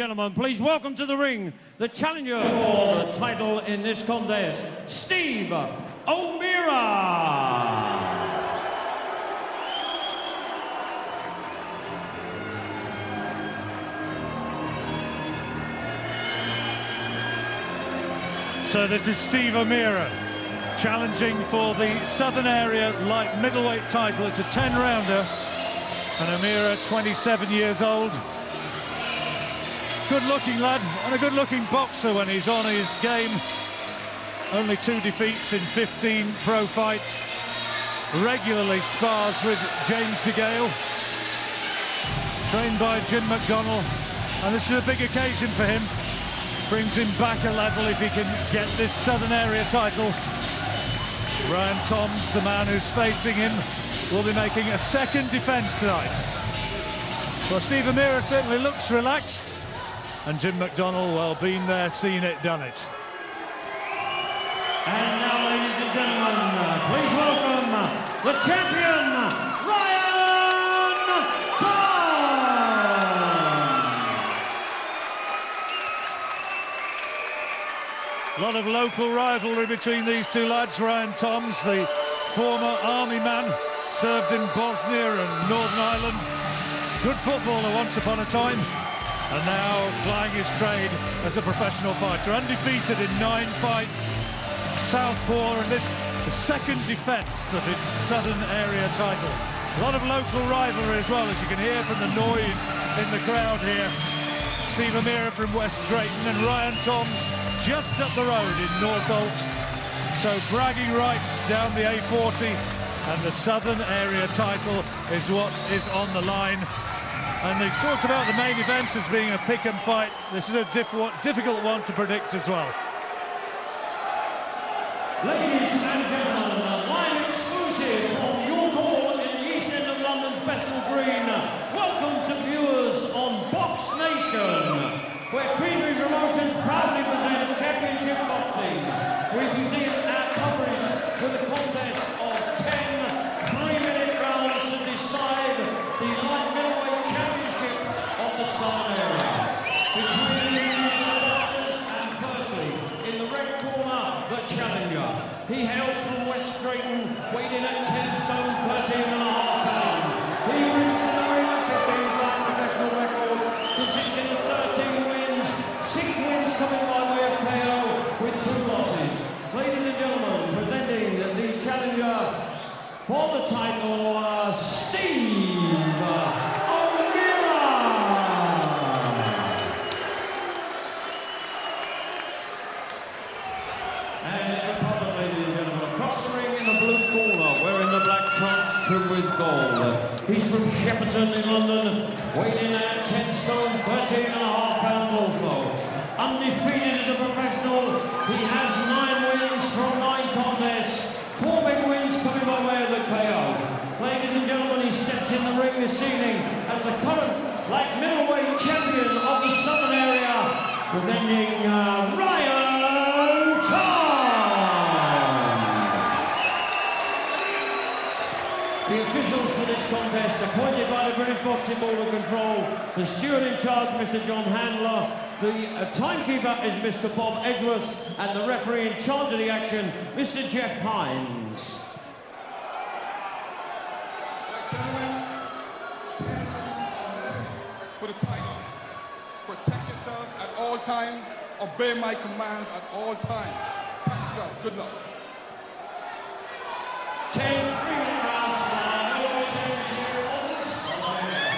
gentlemen, please welcome to the ring the challenger for the title in this contest, Steve O'Meara. So this is Steve O'Meara challenging for the Southern Area light middleweight title. It's a 10-rounder, and O'Meara, 27 years old. Good-looking lad and a good-looking boxer when he's on his game. Only 2 defeats in 15 pro fights. Regularly spars with James DeGale, trained by Jim McDonnell, and this is a big occasion for him. Brings him back a level if he can get this Southern Area title. Ryan Toms, the man who's facing him, will be making a second defence tonight. Well, Steve O'Meara certainly looks relaxed, and Jim McDonnell, well, been there, seen it, done it. And now, ladies and gentlemen, please welcome the champion, Ryan Toms! A lot of local rivalry between these two lads. Ryan Toms, the former army man, served in Bosnia and Northern Ireland. Good footballer once upon a time, and now plying his trade as a professional fighter. Undefeated in 9 fights, southpaw, and this the second defence of his Southern Area title. A lot of local rivalry as well, as you can hear from the noise in the crowd here. Steve O'Meara from West Drayton and Ryan Toms just up the road in Northolt. So bragging rights down the A40, and the Southern Area title is what is on the line. And they've talked about the main event as being a pick and fight. This is a difficult one to predict as well. Ladies and gentlemen, live exclusive from York Hall in the east end of London's Bethnal Green. Welcome to viewers on Box Nation, where Creamery Promotions proudly present Championship Boxing. We begin our coverage with a contest of 10 3-minute rounds to decide the light middleweight championship of the Southern Area. Between Mr. Boxers and firstly, in the red corner, the challenger. He hails from West Drayton, weighed in at 10 stone, 13.5 pounds. He brings to the ring a 15-fight professional record, consisting of 13 wins, 6 wins coming by way of KO, with 2 losses. Ladies and gentlemen, presenting the challenger for the title, Steve O'Meara. And in the public, ladies and gentlemen, across the ring in the blue corner, wearing the black trunks trimmed with gold. He's from Shepperton in London, weighed in at 10 stone, 13.5 pounds also. Undefeated as a professional, he has 9 wins from 9 contests, 4 big wins coming by way of the KO. Ladies and gentlemen, he steps in the ring this evening as the current light middleweight champion of the Southern Area, presenting Ryan Toms. The officials for this contest, appointed by the British Boxing Board of Control, the steward in charge, Mr. John Handler, the timekeeper is Mr. Bob Edgeworth, and the referee in charge of the action, Mr. Jeff Hines. Gentlemen, 10 rounds for the title. Protect yourselves at all times, obey my commands at all times. Catch yourself. Good luck. 10 3-minute rounds for the middleweight championship of the Southern Area.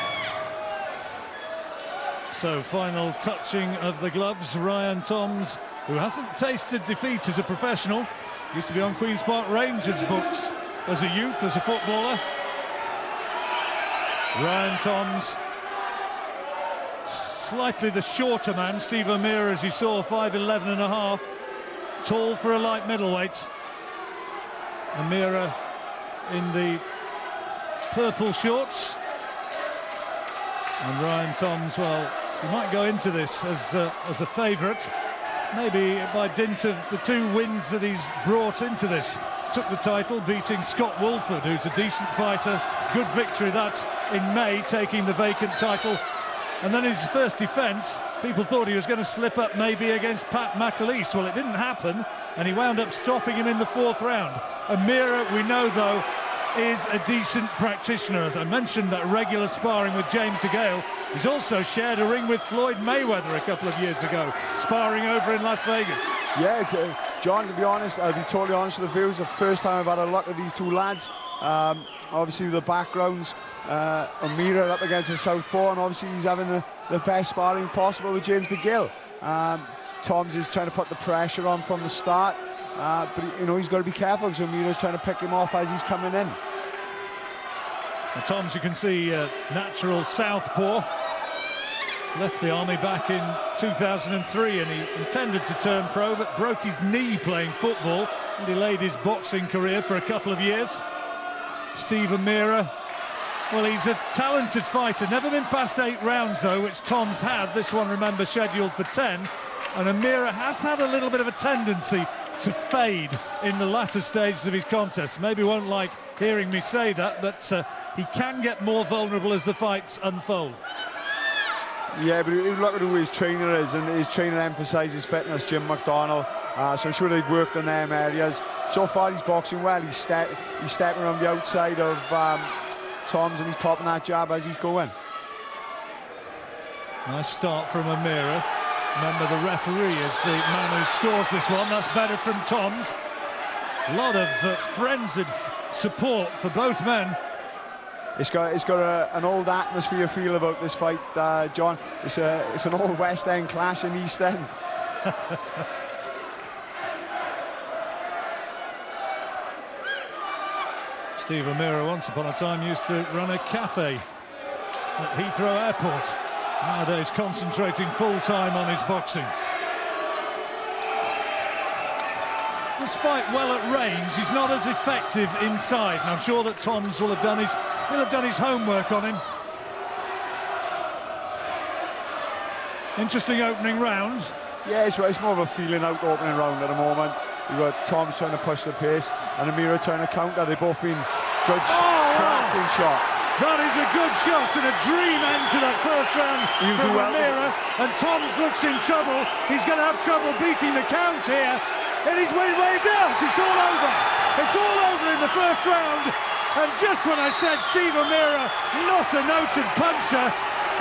So final touching of the gloves. Ryan Toms, who hasn't tasted defeat as a professional, used to be on Queen's Park Rangers books as a youth, as a footballer. Ryan Toms, slightly the shorter man. Steve O'Meara, as you saw, 5'11.5", tall for a light middleweight. O'Meara in the purple shorts, and Ryan Toms, well, he might go into this as a favourite, maybe by dint of the 2 wins that he's brought into this. Took the title, beating Scott Wolford, who's a decent fighter. Good victory that in May, taking the vacant title. And then his first defence People thought he was going to slip up maybe against Pat McAleese. Well, it didn't happen, and he wound up stopping him in the 4th round. Amira, we know, though, is a decent practitioner. As I mentioned, that regular sparring with James DeGale. He's also shared a ring with Floyd Mayweather a couple of years ago, sparring over in Las Vegas. Yeah, John, to be honest, I'll be totally honest with the viewers, the first time I've had a look at these two lads. Obviously, with the backgrounds, Amira up against the southpaw, and obviously he's having the best sparring possible with James DeGale. Toms is trying to put the pressure on from the start, but he's got to be careful because Amira's trying to pick him off as he's coming in. Well, Toms, you can see, natural southpaw. Left the Army back in 2003, and he intended to turn pro, but broke his knee playing football and delayed his boxing career for a couple of years. Steve Amira, well, he's a talented fighter. Never been past 8 rounds, though, which Toms had. This one, remember, scheduled for 10. And Amira has had a little bit of a tendency to fade in the latter stages of his contest. Maybe won't like hearing me say that, but he can get more vulnerable as the fights unfold. Yeah, but look at who his trainer is, and his trainer emphasises fitness, Jim McDonnell. So I'm sure they've worked on them areas. So far, he's boxing well. He's stepping around the outside of Toms, and he's popping that jab as he's going. Nice start from Amira. Remember, the referee is the man who scores this one. That's better from Toms. A lot of frenzied support for both men. It's got an old atmosphere feel about this fight, John. It's an old West End clash in East End. Steve Amira once upon a time used to run a cafe at Heathrow Airport. Nowadays concentrating full-time on his boxing. Despite well at range, he's not as effective inside, and I'm sure that Toms will have done his homework on him. Interesting opening round. Yeah, it's more of a feeling out opening round at the moment. You've got Toms trying to push the pace and Amira trying to counter. They've both been good cracking shots. That is a good shot and a dream end to that first round from Amira. And Toms looks in trouble. He's going to have trouble beating the count here. And he's waved out. It's all over. It's all over in the first round. And just when I said Steve Amira, not a noted puncher,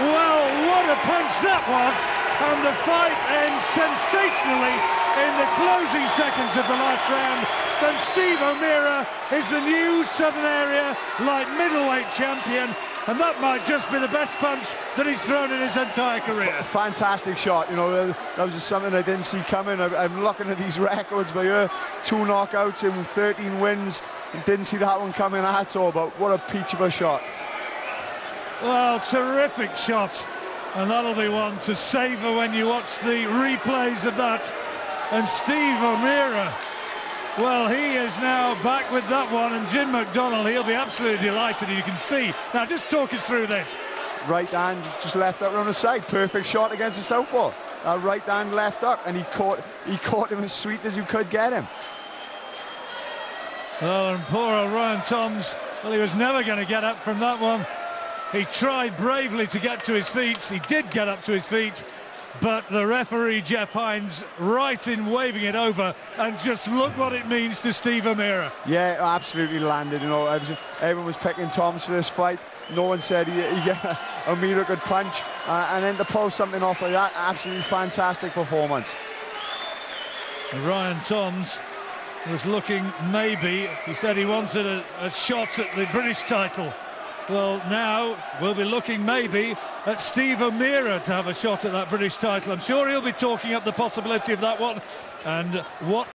well, what a punch that was. And the fight ends sensationally in the closing seconds of the last round. And Steve Amira is the new Southern Area light middleweight champion. And that might just be the best punch that he's thrown in his entire career. Fantastic shot, that was just something I didn't see coming. I'm looking at these records by here, 2 knockouts and 13 wins. Didn't see that one coming at all, but what a peach of a shot. Well, terrific shot. And that'll be one to savour when you watch the replays of that. And Steve Amira, well, he is now back with that one, and Jim McDonnell, he'll be absolutely delighted, you can see. Now, just talk us through this. Right hand, just left up on the side. Perfect shot against the southpaw. Right hand, left up, and he caught him as sweet as you could get him. Well, and poor old Ryan Toms, well, he was never going to get up from that one. He tried bravely to get to his feet. He did get up to his feet. But the referee, Jeff Hines, right in waving it over, and just look what it means to Steve Amira. Yeah, absolutely landed. Everyone was picking Toms for this fight. No one said Amira could punch, and then to pull something off like that, absolutely fantastic performance. And Ryan Toms was looking, maybe, he said he wanted a shot at the British title. Well, now we'll be looking maybe at Steve Amira to have a shot at that British title. I'm sure he'll be talking up the possibility of that one. And what